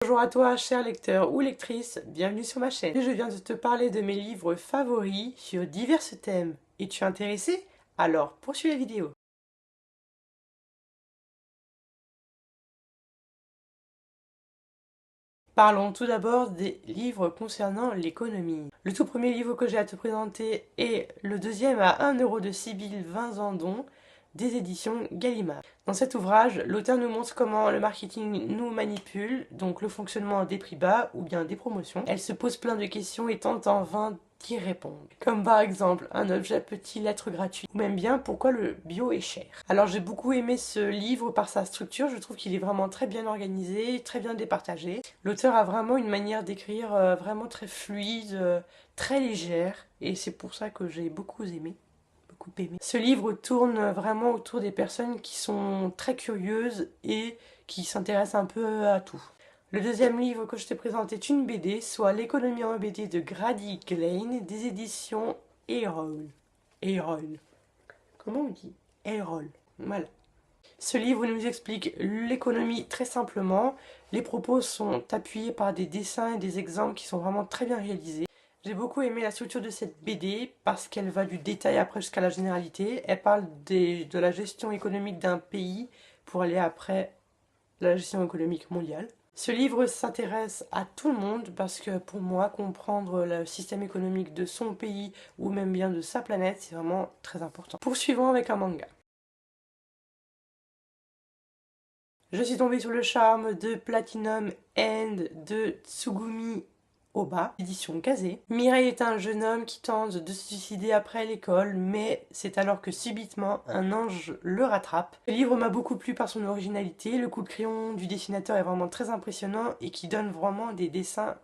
Bonjour à toi, cher lecteur ou lectrice, bienvenue sur ma chaîne. Je viens de te parler de mes livres favoris sur divers thèmes. Es-tu intéressé? Alors, poursuis la vidéo. Parlons tout d'abord des livres concernant l'économie. Le tout premier livre que j'ai à te présenter est le deuxième à 1 € de Sybille Vinzandon, des éditions Gallimard. Dans cet ouvrage, l'auteur nous montre comment le marketing nous manipule, donc le fonctionnement des prix bas ou bien des promotions. Elle se pose plein de questions et tente en vain d'y répondre. Comme par exemple, un objet peut-il être gratuit? Ou même bien, pourquoi le bio est cher? Alors j'ai beaucoup aimé ce livre par sa structure, je trouve qu'il est vraiment très bien organisé, très bien départagé. L'auteur a vraiment une manière d'écrire vraiment très fluide, très légère, et c'est pour ça que j'ai beaucoup aimé. Ce livre tourne vraiment autour des personnes qui sont très curieuses et qui s'intéressent un peu à tout. Le deuxième livre que je te présente est une BD, soit L'économie en BD de Grady Glane, des éditions Erol. Erol. Comment on dit? Erol. Voilà. Ce livre nous explique l'économie très simplement. Les propos sont appuyés par des dessins et des exemples qui sont vraiment très bien réalisés. J'ai beaucoup aimé la structure de cette BD parce qu'elle va du détail après jusqu'à la généralité. Elle parle de la gestion économique d'un pays pour aller après la gestion économique mondiale. Ce livre s'intéresse à tout le monde parce que pour moi, comprendre le système économique de son pays ou même bien de sa planète, c'est vraiment très important. Poursuivons avec un manga. Je suis tombée sur le charme de Platinum End de Tsugumi Oba, édition Kazé. Mireille est un jeune homme qui tente de se suicider après l'école, mais c'est alors que subitement un ange le rattrape. Le livre m'a beaucoup plu par son originalité, le coup de crayon du dessinateur est vraiment très impressionnant et qui donne vraiment des dessins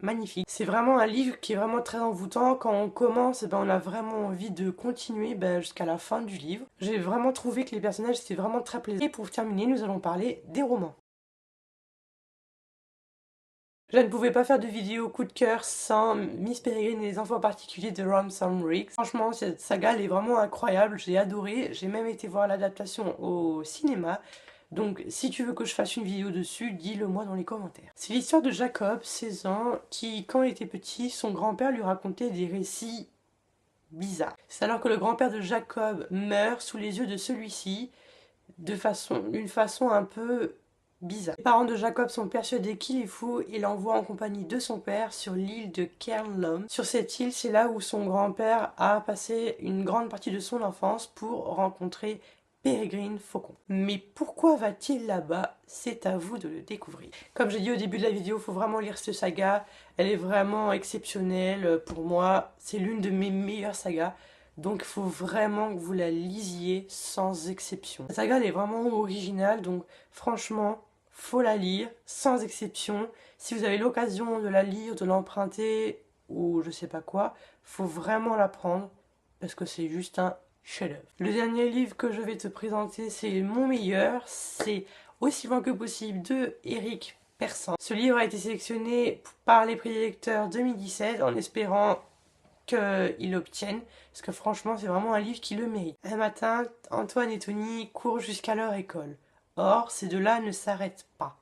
magnifique. C'est vraiment un livre qui est vraiment très envoûtant. Quand on commence, on a vraiment envie de continuer jusqu'à la fin du livre. J'ai vraiment trouvé que les personnages étaient vraiment très plaisants. Et pour terminer, nous allons parler des romans. Je ne pouvais pas faire de vidéo coup de cœur sans Miss Peregrine et les enfants particuliers de Ransom Riggs. Franchement, cette saga elle est vraiment incroyable, j'ai adoré. J'ai même été voir l'adaptation au cinéma. Donc, si tu veux que je fasse une vidéo dessus, dis-le moi dans les commentaires. C'est l'histoire de Jacob, 16 ans, qui, quand il était petit, son grand-père lui racontait des récits bizarres. C'est alors que le grand-père de Jacob meurt sous les yeux de celui-ci, d'une façon un peu bizarre. Les parents de Jacob sont persuadés qu'il est fou et l'envoient en compagnie de son père sur l'île de Cairnlom. Sur cette île, c'est là où son grand-père a passé une grande partie de son enfance pour rencontrer Pérégrine Faucon. Mais pourquoi va-t-il là-bas? C'est à vous de le découvrir. Comme j'ai dit au début de la vidéo, il faut vraiment lire cette saga. Elle est vraiment exceptionnelle. Pour moi, c'est l'une de mes meilleures sagas. Donc il faut vraiment que vous la lisiez sans exception. La saga elle est vraiment originale, donc franchement, faut la lire sans exception. Si vous avez l'occasion de la lire, de l'emprunter ou je sais pas quoi, faut vraiment la prendre parce que c'est juste un chef-d'œuvre. Le dernier livre que je vais te présenter, c'est mon meilleur, c'est Aussi loin que possible de Éric Persan. Ce livre a été sélectionné par les prix des lecteurs 2017 en espérant qu'il obtienne, parce que franchement c'est vraiment un livre qui le mérite. Un matin, Antoine et Tony courent jusqu'à leur école. Or, ces deux-là ne s'arrêtent pas.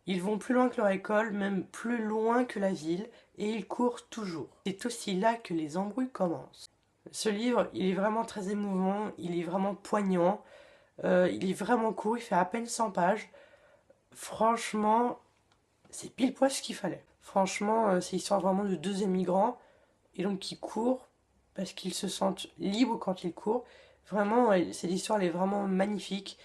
Ils vont plus loin que leur école, même plus loin que la ville, et ils courent toujours. C'est aussi là que les embrouilles commencent. Ce livre, il est vraiment très émouvant, il est vraiment poignant, il est vraiment court, il fait à peine 100 pages. Franchement, c'est pile poil ce qu'il fallait. Franchement, c'est l'histoire vraiment de deux émigrants et donc qui courent parce qu'ils se sentent libres quand ils courent. Vraiment, cette histoire elle est vraiment magnifique.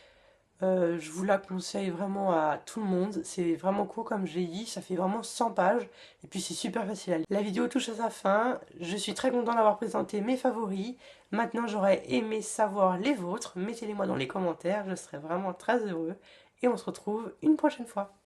Je vous la conseille vraiment à tout le monde. C'est vraiment court comme je l'ai dit, ça fait vraiment 100 pages et puis c'est super facile à lire. La vidéo touche à sa fin. Je suis très contente d'avoir présenté mes favoris. Maintenant, j'aurais aimé savoir les vôtres. Mettez-les moi dans les commentaires, je serais vraiment très heureux. Et on se retrouve une prochaine fois.